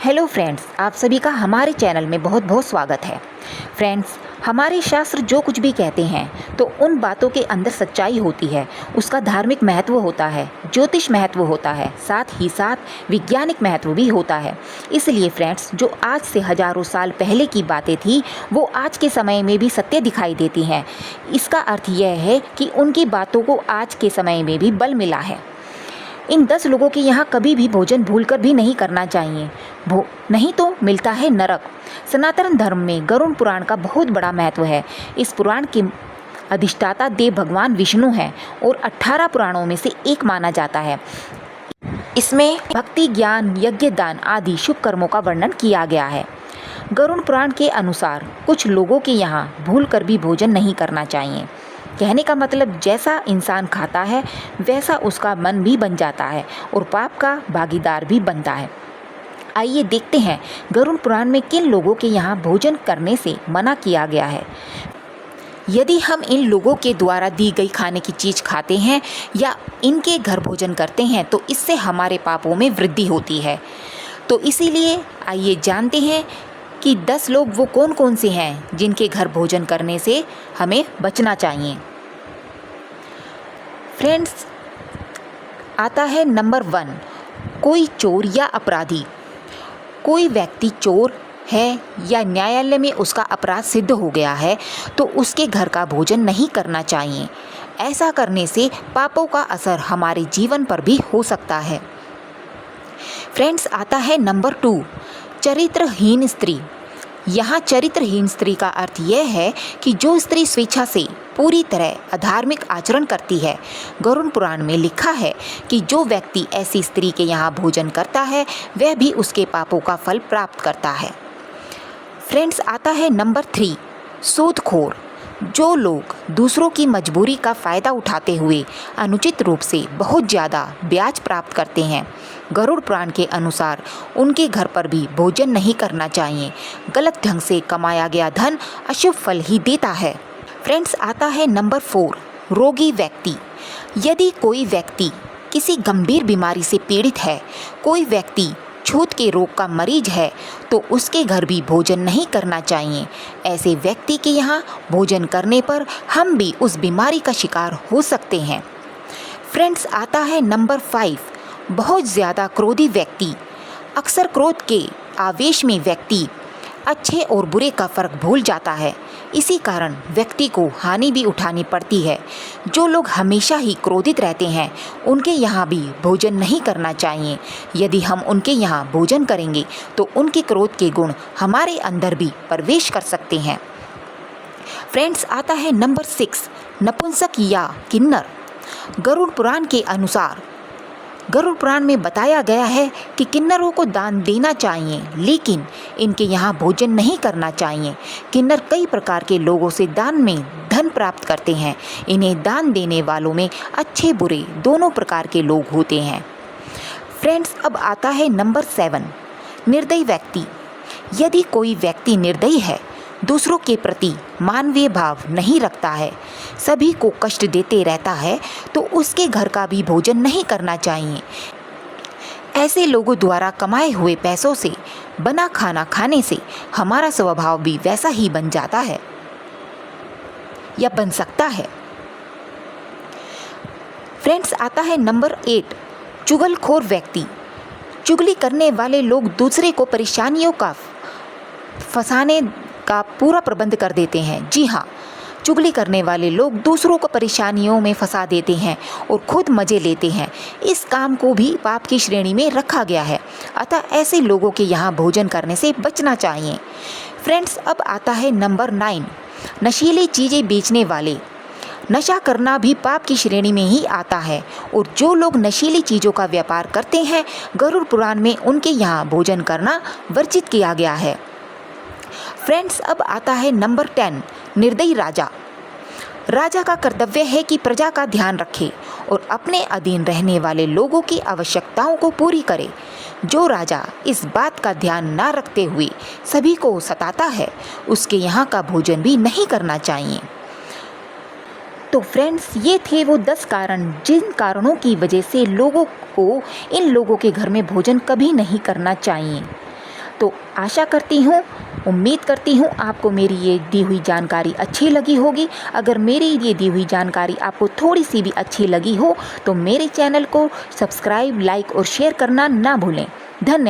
Hello friends, आप सभी का हमारे चैनल में बहुत बहुत स्वागत है। फ्रेंड्स, हमारे शास्त्र जो कुछ भी कहते हैं तो उन बातों के अंदर सच्चाई होती है, उसका धार्मिक महत्व होता है, ज्योतिष महत्व होता है, साथ ही साथ वैज्ञानिक महत्व भी होता है। इसलिए फ्रेंड्स, जो आज से हजारों साल पहले की बातें थी वो आज के समय में भी सत्य दिखाई देती हैं। इसका अर्थ यह है कि उनकी बातों को आज के समय में भी बल मिला है। इन 10 लोगों के यहाँ कभी भी भोजन भूलकर भी नहीं करना चाहिए, नहीं तो मिलता है नरक। सनातन धर्म में गरुड़ पुराण का बहुत बड़ा महत्व है। इस पुराण के अधिष्ठाता देव भगवान विष्णु हैं और 18 पुराणों में से एक माना जाता है। इसमें भक्ति, ज्ञान, यज्ञ, दान आदि शुभ कर्मों का वर्णन किया गया है। गरुड़ पुराण के अनुसार कुछ लोगों के यहाँ भूलकर भी भोजन नहीं करना चाहिए। कहने का मतलब जैसा इंसान खाता है वैसा उसका मन भी बन जाता है और पाप का भागीदार भी बनता है। आइए देखते हैं गरुड़ पुराण में किन लोगों के यहाँ भोजन करने से मना किया गया है। यदि हम इन लोगों के द्वारा दी गई खाने की चीज़ खाते हैं या इनके घर भोजन करते हैं तो इससे हमारे पापों में वृद्धि होती है। तो इसीलिए आइए जानते हैं कि 10 लोग वो कौन कौन से हैं जिनके घर भोजन करने से हमें बचना चाहिए। फ्रेंड्स, आता है नंबर 1, कोई चोर या अपराधी। कोई व्यक्ति चोर है या न्यायालय में उसका अपराध सिद्ध हो गया है तो उसके घर का भोजन नहीं करना चाहिए। ऐसा करने से पापों का असर हमारे जीवन पर भी हो सकता है। फ्रेंड्स, आता है नंबर 2, चरित्रहीन स्त्री। यहाँ चरित्रहीन स्त्री का अर्थ यह है कि जो स्त्री स्वेच्छा से पूरी तरह अधार्मिक आचरण करती है। गरुड़ पुराण में लिखा है कि जो व्यक्ति ऐसी स्त्री के यहाँ भोजन करता है वह भी उसके पापों का फल प्राप्त करता है। फ्रेंड्स, आता है नंबर 3, सूदखोर। जो लोग दूसरों की मजबूरी का फ़ायदा उठाते हुए अनुचित रूप से बहुत ज़्यादा ब्याज प्राप्त करते हैं, गरुड़ पुराण के अनुसार उनके घर पर भी भोजन नहीं करना चाहिए। गलत ढंग से कमाया गया धन अशुभ फल ही देता है। फ्रेंड्स, आता है नंबर 4, रोगी व्यक्ति। यदि कोई व्यक्ति किसी गंभीर बीमारी से पीड़ित है, कोई व्यक्ति छूत के रोग का मरीज है तो उसके घर भी भोजन नहीं करना चाहिए। ऐसे व्यक्ति के यहाँ भोजन करने पर हम भी उस बीमारी का शिकार हो सकते हैं। फ्रेंड्स, आता है नंबर 5, बहुत ज़्यादा क्रोधी व्यक्ति। अक्सर क्रोध के आवेश में व्यक्ति अच्छे और बुरे का फ़र्क भूल जाता है। इसी कारण व्यक्ति को हानि भी उठानी पड़ती है। जो लोग हमेशा ही क्रोधित रहते हैं उनके यहाँ भी भोजन नहीं करना चाहिए। यदि हम उनके यहाँ भोजन करेंगे तो उनके क्रोध के गुण हमारे अंदर भी प्रवेश कर सकते हैं। फ्रेंड्स, आता है नंबर 6, नपुंसक या किन्नर। गरुड़ पुराण के अनुसार गरुड़ पुराण में बताया गया है कि किन्नरों को दान देना चाहिए लेकिन इनके यहाँ भोजन नहीं करना चाहिए। किन्नर कई प्रकार के लोगों से दान में धन प्राप्त करते हैं। इन्हें दान देने वालों में अच्छे बुरे दोनों प्रकार के लोग होते हैं। फ्रेंड्स, अब आता है नंबर 7, निर्दयी व्यक्ति। यदि कोई व्यक्ति निर्दयी है, दूसरों के प्रति मानवीय भाव नहीं रखता है, सभी को कष्ट देते रहता है तो उसके घर का भी भोजन नहीं करना चाहिए। ऐसे लोगों द्वारा कमाए हुए पैसों से बना खाना खाने से हमारा स्वभाव भी वैसा ही बन जाता है या बन सकता है। फ्रेंड्स, आता है नंबर 8, चुगलखोर व्यक्ति। चुगली करने वाले लोग दूसरे को परेशानियों का फंसाने का पूरा प्रबंध कर देते हैं। जी हाँ, चुगली करने वाले लोग दूसरों को परेशानियों में फंसा देते हैं और खुद मज़े लेते हैं। इस काम को भी पाप की श्रेणी में रखा गया है, अतः ऐसे लोगों के यहाँ भोजन करने से बचना चाहिए। फ्रेंड्स, अब आता है नंबर 9, नशीली चीज़ें बेचने वाले। नशा करना भी पाप की श्रेणी में ही आता है और जो लोग नशीली चीज़ों का व्यापार करते हैं गरुड़ पुराण में उनके यहाँ भोजन करना वर्जित किया गया है। फ्रेंड्स, अब आता है नंबर 10, निर्दयी राजा। राजा का कर्तव्य है कि प्रजा का ध्यान रखे और अपने अधीन रहने वाले लोगों की आवश्यकताओं को पूरी करे। जो राजा इस बात का ध्यान न रखते हुए सभी को सताता है उसके यहाँ का भोजन भी नहीं करना चाहिए। तो फ्रेंड्स, ये थे वो 10 कारण जिन कारणों की वजह से इन लोगों के घर में भोजन कभी नहीं करना चाहिए। तो आशा करती हूँ, उम्मीद करती हूँ आपको मेरी ये दी हुई जानकारी अच्छी लगी होगी। अगर मेरी ये दी हुई जानकारी आपको थोड़ी सी भी अच्छी लगी हो तो मेरे चैनल को सब्सक्राइब, लाइक और शेयर करना ना भूलें। धन्यवाद।